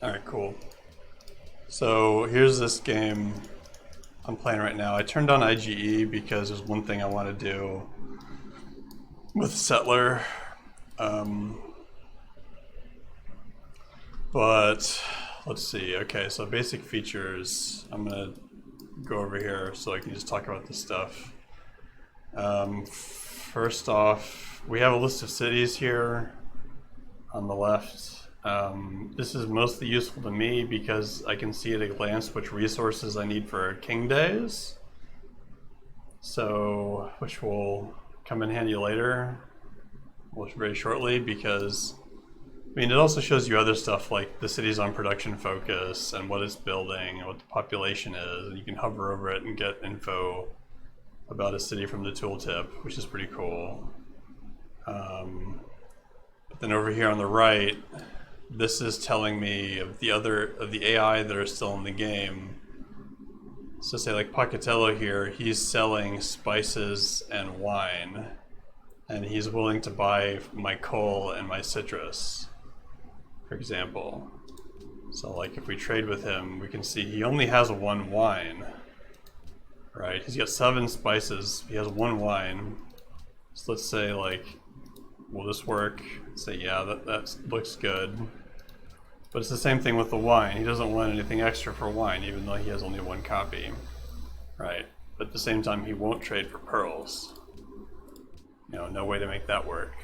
Alright, cool. So here's this game I'm playing right now. I turned on IGE because there's one thing I want to do with Settler. Um, but let's see. Okay, so basic features. I'm going to go over here so I can just talk about this stuff. First off, we have a list of cities here on the left. This is mostly useful to me because I can see at a glance which resources I need for king days. So, which will come in handy later, very shortly, because it also shows you other stuff like the city's on production focus and what it's building and what the population is, and you can hover over it and get info about a city from the tooltip, which is pretty cool. But then over here on the right, this is telling me of the AI that are still in the game. So say like Pocatello here, he's selling spices and wine, and he's willing to buy my coal and my citrus, for example. So like if we trade with him, we can see he only has one wine, right? He's got 7 spices, he has 1 wine. So let's say like, will this work? Say yeah, that looks good. But it's the same thing with the wine. He doesn't want anything extra for wine, even though he has only 1 copy, right? But at the same time, he won't trade for pearls. No way to make that work.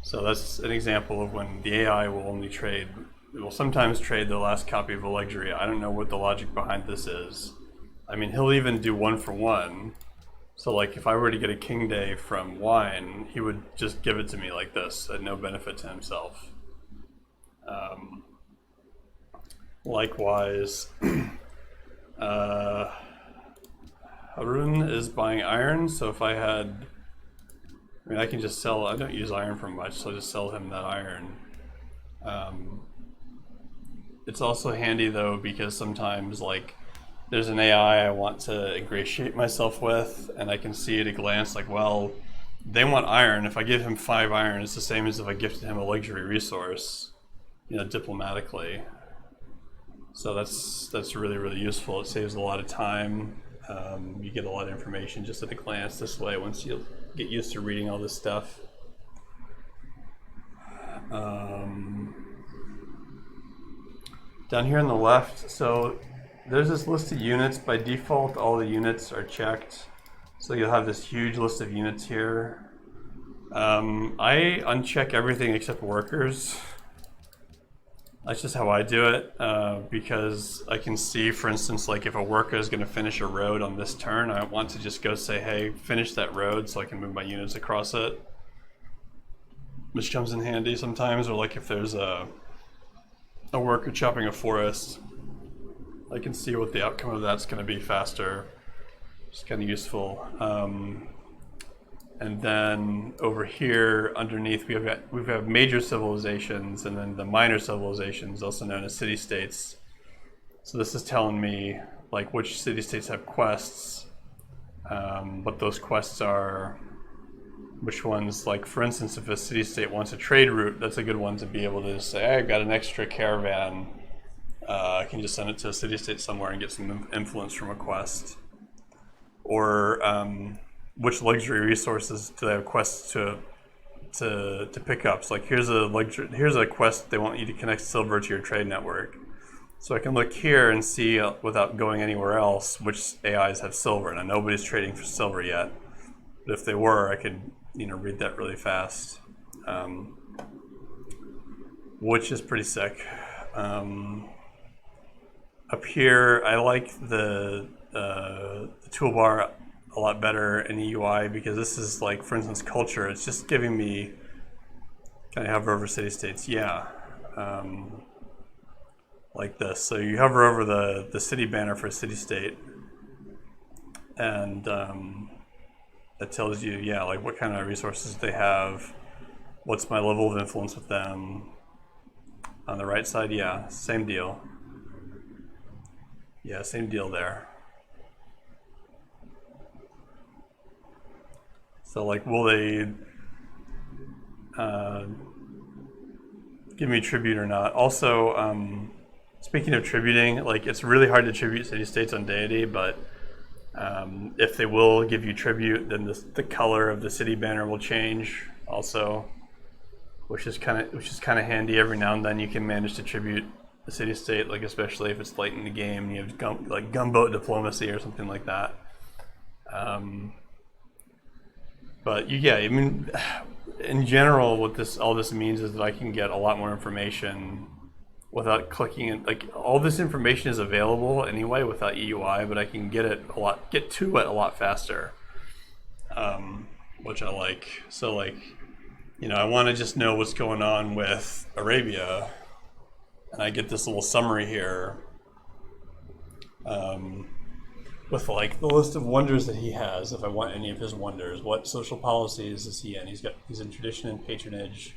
So that's an example of when the AI will only trade, it will sometimes trade the last copy of a luxury. I don't know what the logic behind this is. I mean, he'll even do 1 for 1. So like if I were to get a king day from wine, he would just give it to me like this at no benefit to himself. Likewise, Harun is buying iron, so if I can just sell, I don't use iron for much, so I'll just sell him that iron. It's also handy though, because sometimes like there's an AI I want to ingratiate myself with, and I can see at a glance like, well, they want iron. If I give him 5 iron, it's the same as if I gifted him a luxury resource, diplomatically. So that's really, really useful. It saves a lot of time. You get a lot of information just at a glance this way once you get used to reading all this stuff. Down here on the left, so there's this list of units. By default, all the units are checked. So you'll have this huge list of units here. I uncheck everything except workers. That's just how I do it, because I can see, for instance, like if a worker is going to finish a road on this turn, I want to just go say, hey, finish that road so I can move my units across it, which comes in handy sometimes. Or like if there's a worker chopping a forest, I can see what the outcome of that's going to be faster. It's kind of useful. And then over here underneath we have major civilizations, and then the minor civilizations, also known as city-states. So this is telling me like which city-states have quests, what those quests are, which ones, like for instance, if a city-state wants a trade route, that's a good one to be able to say, hey, I've got an extra caravan, I can just send it to a city-state somewhere and get some influence from a quest. Or which luxury resources do they have quests to pick up? So like here's a quest, they want you to connect silver to your trade network. So I can look here and see without going anywhere else which AIs have silver. Now nobody's trading for silver yet, but if they were, I could read that really fast, which is pretty sick. Up here, I like the toolbar a lot better in the UI, because this is like, for instance, culture. It's just giving me, can I hover over city-states? Yeah. Like this. So you hover over the city banner for a city-state, and that tells you, yeah, like what kind of resources they have, what's my level of influence with them. On the right side, yeah, same deal. Yeah, same deal there. So like, will they give me tribute or not. Also, speaking of tributing, like it's really hard to tribute city-states on deity, but if they will give you tribute, then the color of the city banner will change also, which is kind of handy. Every now and then you can manage to tribute the city-state, like especially if it's late in the game and you have like gunboat diplomacy or something like that. But yeah, I mean, in general, what all this means is that I can get a lot more information without clicking it. Like all this information is available anyway without EUI, but I can get to it a lot faster, which I like. So like, I want to just know what's going on with Arabia, and I get this little summary here. With like the list of wonders that he has, if I want any of his wonders, what social policies is he in? He's in tradition and patronage.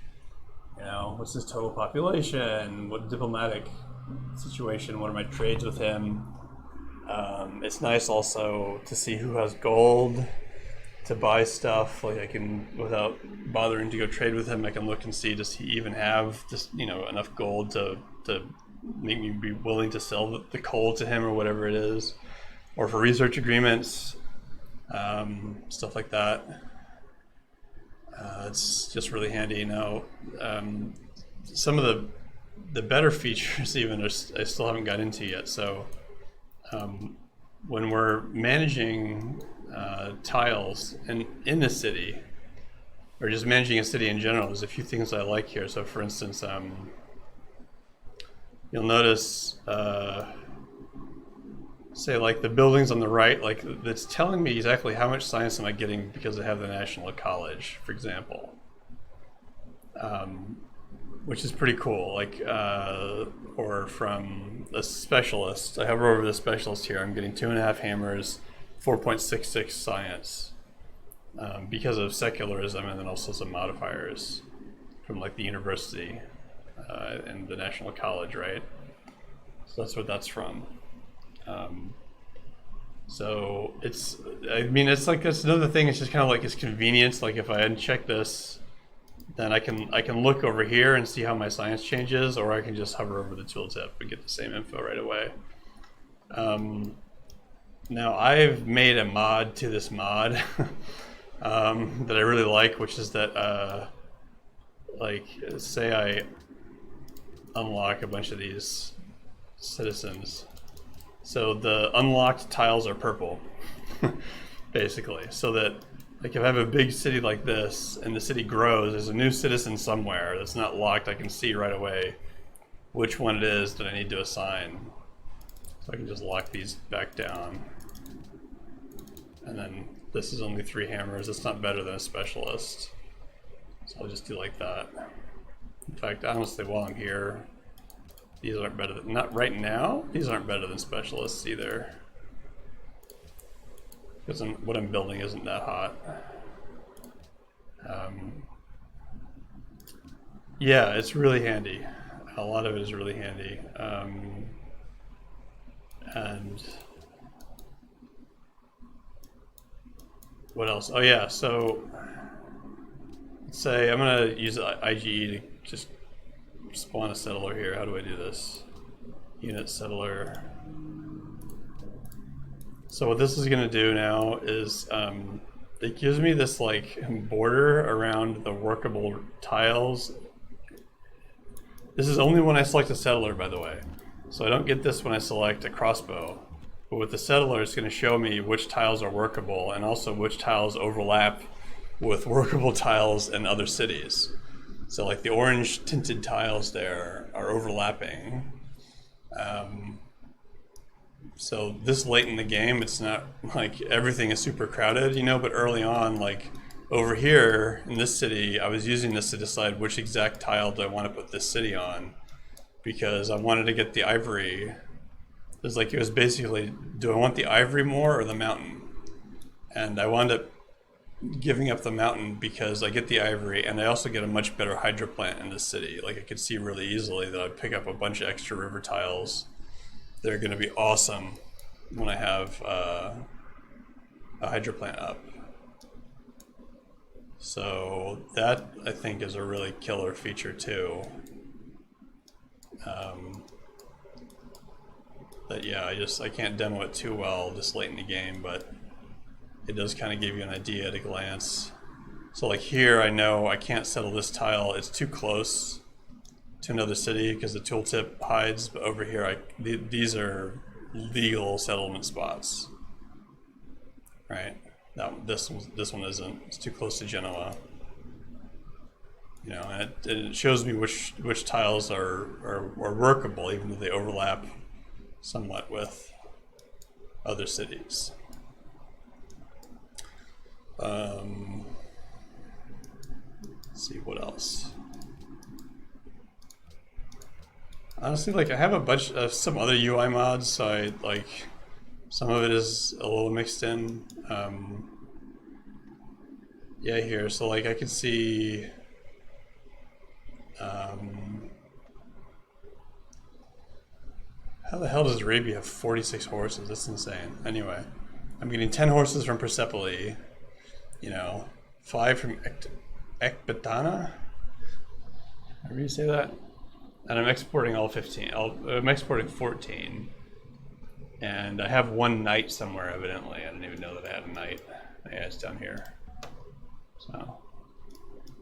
What's his total population? What diplomatic situation? What are my trades with him? It's nice also to see who has gold to buy stuff. Like I can, without bothering to go trade with him, I can look and see, does he even have just enough gold to make me be willing to sell the coal to him or whatever it is. Or for research agreements, stuff like that. It's just really handy. Now, some of the better features even I still haven't got into yet. So when we're managing tiles in the city, or just managing a city in general, there's a few things I like here. So for instance, you'll notice say like the buildings on the right, like it's telling me exactly how much science am I getting because I have the National College, for example, which is pretty cool. Like, or from a specialist, I hover over the specialist here, I'm getting 2.5 hammers, 4.66 science, because of secularism, and then also some modifiers from like the university and the National College, right? So that's what that's from. So it's like, that's another thing. It's just kind of like it's convenience. Like if I uncheck this, then I can look over here and see how my science changes, or I can just hover over the tooltip and get the same info right away. Now I've made a mod to this mod that I really like, which is that like say I unlock a bunch of these citizens. So the unlocked tiles are purple, basically. So that, like, if I have a big city like this and the city grows, there's a new citizen somewhere that's not locked, I can see right away which one it is that I need to assign. So I can just lock these back down. And then this is only 3 hammers. It's not better than a specialist. So I'll just do like that. In fact, honestly, while I'm here, these aren't better than, not right now, these aren't better than specialists either. Because what I'm building isn't that hot. Yeah, it's really handy. A lot of it is really handy. And what else? Oh yeah, so let's say I'm gonna use IGE to just spawn a settler here. How do I do this? Unit settler. So what this is going to do now is it gives me this like border around the workable tiles. This is only when I select a settler, by the way. So I don't get this when I select a crossbow. But with the settler, it's going to show me which tiles are workable and also which tiles overlap with workable tiles in other cities. So like the orange tinted tiles there are overlapping. So this late in the game, it's not like everything is super crowded, but early on, like over here in this city, I was using this to decide which exact tile do I want to put this city on, because I wanted to get the ivory. It was basically, do I want the ivory more or the mountain? And I wound up giving up the mountain because I get the ivory and I also get a much better hydro plant in this city. Like I could see really easily that I'd pick up a bunch of extra river tiles. They're going to be awesome when I have a hydro plant up. So that I think is a really killer feature too. That yeah, I can't demo it too well this late in the game, but it does kind of give you an idea at a glance. So like here, I know I can't settle this tile; it's too close to another city because the tooltip hides. But over here, these are legal settlement spots, right? This one isn't. It's too close to Genoa. You know, and it shows me which tiles are workable, even though they overlap somewhat with other cities. Let's see what else. Honestly, like I have a bunch of some other UI mods, so I like some of it is a little mixed in. Yeah, here. So like I can see. How the hell does Arabia have 46 horses? That's insane. Anyway, I'm getting 10 horses from Persepolis, you know, 5 from Ekbatana? However you say that? And I'm exporting all 15. I'm exporting 14. And I have one knight somewhere, evidently. I didn't even know that I had a knight. Yeah, it's down here. So,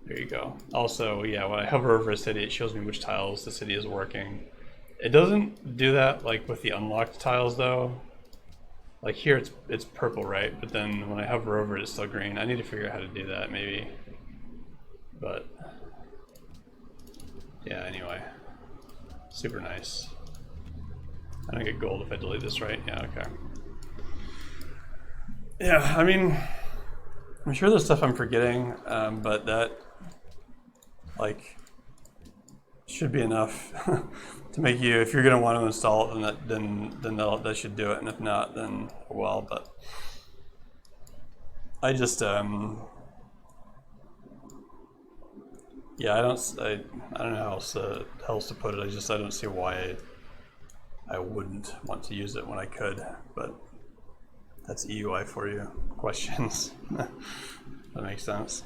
there you go. Also, yeah, when I hover over a city, it shows me which tiles the city is working. It doesn't do that like with the unlocked tiles though. Like here it's purple, right? But then when I hover over it, it's still green. I need to figure out how to do that maybe. But yeah, anyway. Super nice. I don't get gold if I delete this, right? Yeah, okay. Yeah, I mean, I'm sure there's stuff I'm forgetting, but that like should be enough to make you, if you're going to want to install it, then that should do it, and if not, then well. But I just yeah, I don't know how else to put it. I don't see why I wouldn't want to use it when I could. But that's EUI for you. Questions? That makes sense.